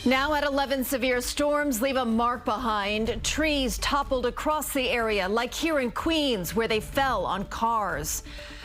Now at 11, severe storms leave a mark behind. Trees toppled across the area, like here in Queens, where they fell on cars.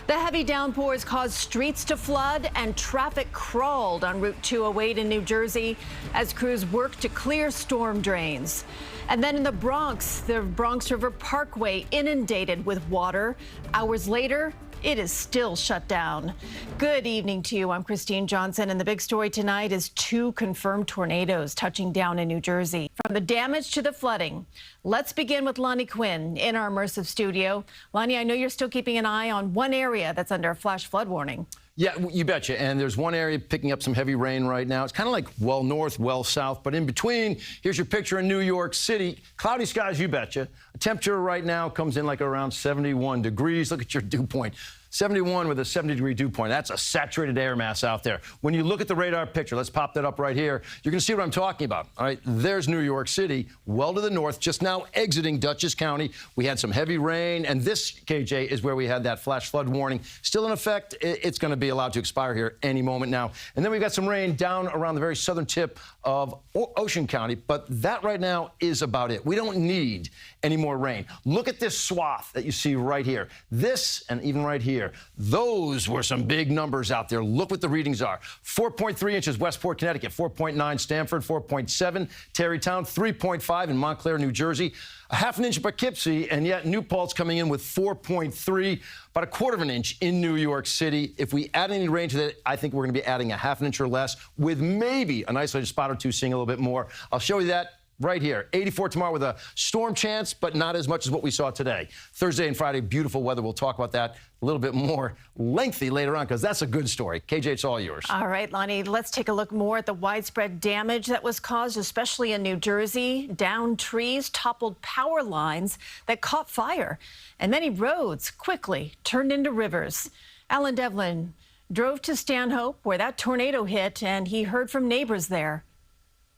The heavy downpours caused streets to flood and traffic crawled on Route 208 in New Jersey as crews worked to clear storm drains. And then in the Bronx River Parkway inundated with water. Hours later, it is still shut down. Good evening to you. I'm Christine Johnson, and the big story tonight is 2 confirmed tornadoes touching down in New Jersey. From the damage to the flooding, let's begin with Lonnie Quinn in our immersive studio. Lonnie, I know you're still keeping an eye on one area that's under a flash flood warning. Yeah, you betcha. And there's one area picking up some heavy rain right now. It's kind of like well north, well south, but in between, here's your picture in New York City. Cloudy skies, you betcha. The temperature right now comes in like around 71 degrees. Look at your dew point. 71 with a 70-degree dew point. That's a saturated air mass out there. When you look at the radar picture, let's pop that up right here, you're going to see what I'm talking about. All right, there's New York City, well to the north, just now exiting Dutchess County. We had some heavy rain, and this, KJ, is where we had that flash flood warning. Still in effect. It's going to be allowed to expire here any moment now. And then we've got some rain down around the very southern tip of Ocean County, but that right now is about it. We don't need any more rain. Look at this swath that you see right here. This, and even right here, those were some big numbers out there. Look what the readings are. 4.3 inches Westport, Connecticut, 4.9 Stamford, 4.7 Tarrytown, 3.5 in Montclair, New Jersey, a half an inch in Poughkeepsie, and yet New Paltz coming in with 4.3, about a quarter of an inch in New York City. If we add any rain to that, I think we're going to be adding a half an inch or less, with maybe an isolated spot or two seeing a little bit more. I'll show you that right here. 84 tomorrow with a storm chance, but not as much as what we saw today. Thursday and Friday, beautiful weather. We'll talk about that a little bit more lengthy later on, because that's a good story. KJ, it's all yours. All right, Lonnie, let's take a look more at the widespread damage that was caused, especially in New Jersey. Downed trees, toppled power lines that caught fire, and many roads quickly turned into rivers. Alan Devlin drove to Stanhope, where that tornado hit, and he heard from neighbors there.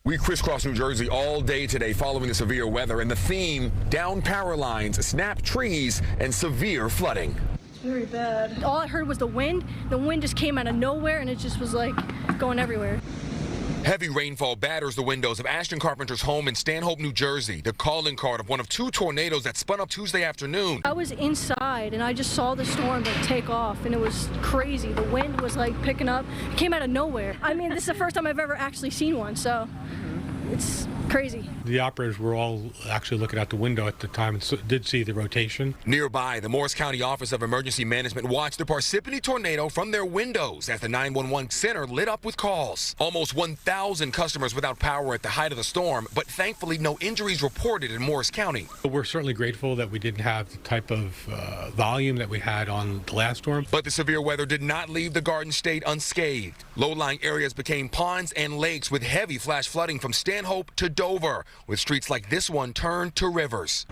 We crisscrossed New Jersey all day today following the severe weather, and the theme, downed power lines, snapped trees, and severe flooding. Very bad. All I heard was the wind. The wind just came out of nowhere, and it just was like going everywhere. Heavy rainfall batters the windows of Ashton Carpenter's home in Stanhope, New Jersey, the calling card of one of 2 tornadoes that spun up Tuesday afternoon. I was inside, and I just saw the storm like take off, and it was crazy. The wind was like picking up. It came out of nowhere. I mean, this is the first time I've ever actually seen one, so it's crazy. The operators were all actually looking out the window at the time and did see the rotation. Nearby, the Morris County Office of Emergency Management watched the Parsippany tornado from their windows as the 911 center lit up with calls. Almost 1,000 customers without power at the height of the storm, but thankfully no injuries reported in Morris County. We're certainly grateful that we didn't have the type of volume that we had on the last storm. But the severe weather did not leave the Garden State unscathed. Low-lying areas became ponds and lakes with heavy flash flooding from Stanhope to Dover, with streets like this one turned to rivers.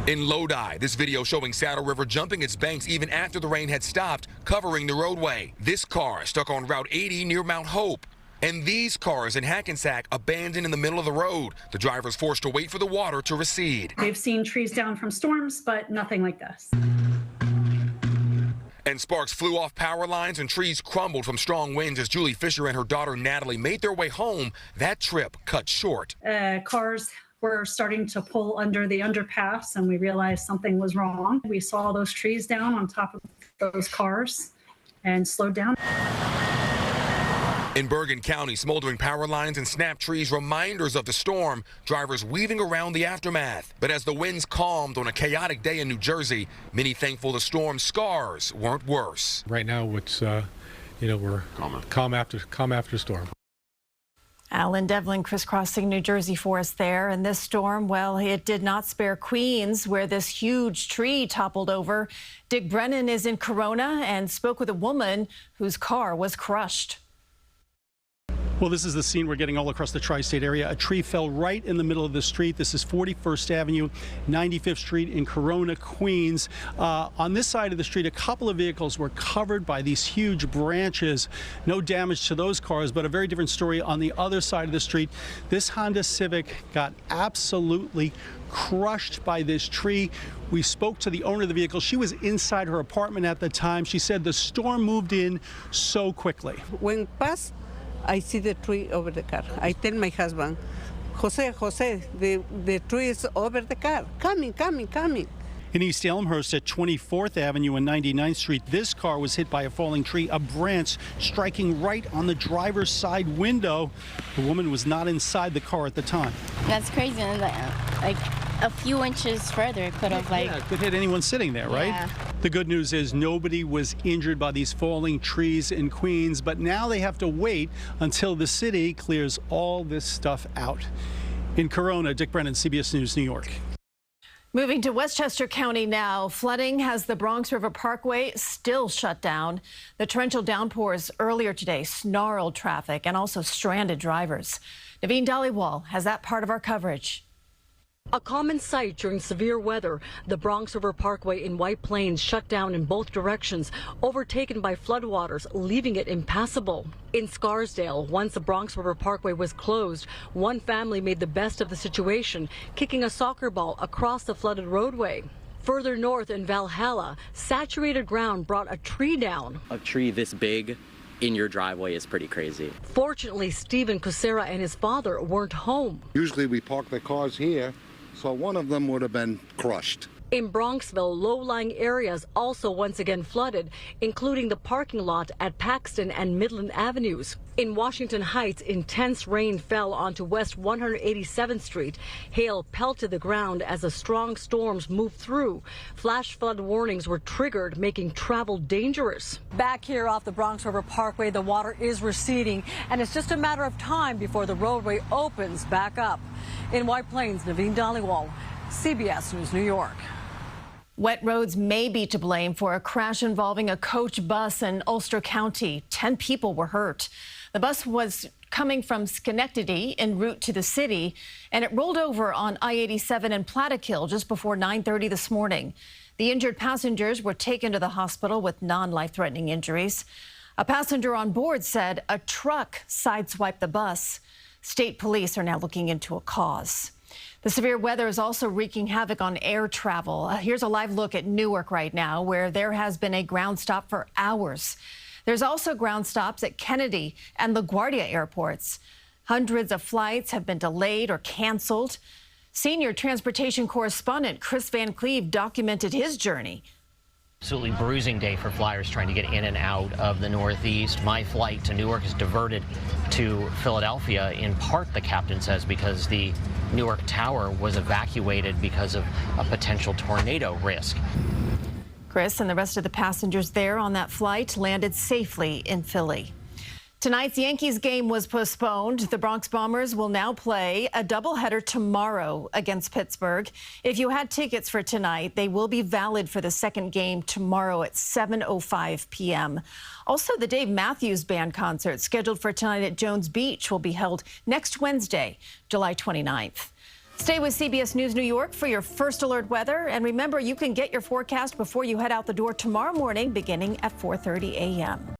In Lodi, this video showing Saddle River jumping its banks even after the rain had stopped, covering the roadway. This car stuck on Route 80 near Mount Hope. And these cars in Hackensack abandoned in the middle of the road. The drivers forced to wait for the water to recede. They've seen trees down from storms, but nothing like this. And sparks flew off power lines and trees crumbled from strong winds as Julie Fisher and her daughter Natalie made their way home. That trip cut short. Cars were starting to pull under the underpass, and we realized something was wrong. We saw those trees down on top of those cars and slowed down. In Bergen County, smoldering power lines and snapped trees, reminders of the storm, drivers weaving around the aftermath. But as the winds calmed on a chaotic day in New Jersey, many thankful the storm's scars weren't worse. Right now, it's we're calm after storm. Alan Devlin crisscrossing New Jersey for us there. And this storm, well, it did not spare Queens, where this huge tree toppled over. Dick Brennan is in Corona and spoke with a woman whose car was crushed. Well, this is the scene we're getting all across the tri-state area. A tree fell right in the middle of the street. This is 41st Avenue, 95th Street in Corona, Queens. On this side of the street, a couple of vehicles were covered by these huge branches. No damage to those cars, but a very different story on the other side of the street. This Honda Civic got absolutely crushed by this tree. We spoke to the owner of the vehicle. She was inside her apartment at the time. She said the storm moved in so quickly. When past I see the tree over the car. I tell my husband, Jose, the tree is over the car. Coming. In East Elmhurst at 24th Avenue and 99th Street, this car was hit by a falling tree, a branch striking right on the driver's side window. The woman was not inside the car at the time. That's crazy. Like a few inches further, it could have it could hit anyone sitting there, right? Yeah. The good news is nobody was injured by these falling trees in Queens, but now they have to wait until the city clears all this stuff out. In Corona, Dick Brennan, CBS News New York. Moving to Westchester County now, flooding has the Bronx River Parkway still shut down. The torrential downpours earlier today snarled traffic and also stranded drivers. Naveen Dhaliwal has that part of our coverage. A common sight during severe weather, the Bronx River Parkway in White Plains shut down in both directions, overtaken by floodwaters, leaving it impassable. In Scarsdale, once the Bronx River Parkway was closed, one family made the best of the situation, kicking a soccer ball across the flooded roadway. Further north in Valhalla, saturated ground brought a tree down. A tree this big in your driveway is pretty crazy. Fortunately, Stephen Kucera and his father weren't home. Usually we park the cars here, so one of them would have been crushed. In Bronxville, low-lying areas also once again flooded, including the parking lot at Paxton and Midland Avenues. In Washington Heights, intense rain fell onto West 187th Street. Hail pelted the ground as the strong storms moved through. Flash flood warnings were triggered, making travel dangerous. Back here off the Bronx River Parkway, the water is receding, and it's just a matter of time before the roadway opens back up. In White Plains, Naveen Dhaliwal, CBS News New York. Wet roads may be to blame for a crash involving a coach bus in Ulster County. 10 people were hurt. The bus was coming from Schenectady en route to the city, and it rolled over on I-87 in Plattekill just before 9:30 this morning. The injured passengers were taken to the hospital with non-life-threatening injuries. A passenger on board said a truck sideswiped the bus. State police are now looking into a cause. The severe weather is also wreaking havoc on air travel. Here's a live look at Newark right now, where there has been a ground stop for hours. There's also ground stops at Kennedy and LaGuardia airports. Hundreds of flights have been delayed or canceled. Senior transportation correspondent Chris Van Cleve documented his journey. Absolutely bruising day for flyers trying to get in and out of the Northeast. My flight to Newark is diverted to Philadelphia, in part, the captain says, because the Newark Tower was evacuated because of a potential tornado risk. Chris and the rest of the passengers there on that flight landed safely in Philly. Tonight's Yankees game was postponed. The Bronx Bombers will now play a doubleheader tomorrow against Pittsburgh. If you had tickets for tonight, they will be valid for the second game tomorrow at 7:05 p.m. Also, the Dave Matthews Band concert scheduled for tonight at Jones Beach will be held next Wednesday, July 29th. Stay with CBS News New York for your first alert weather. And remember, you can get your forecast before you head out the door tomorrow morning beginning at 4:30 a.m.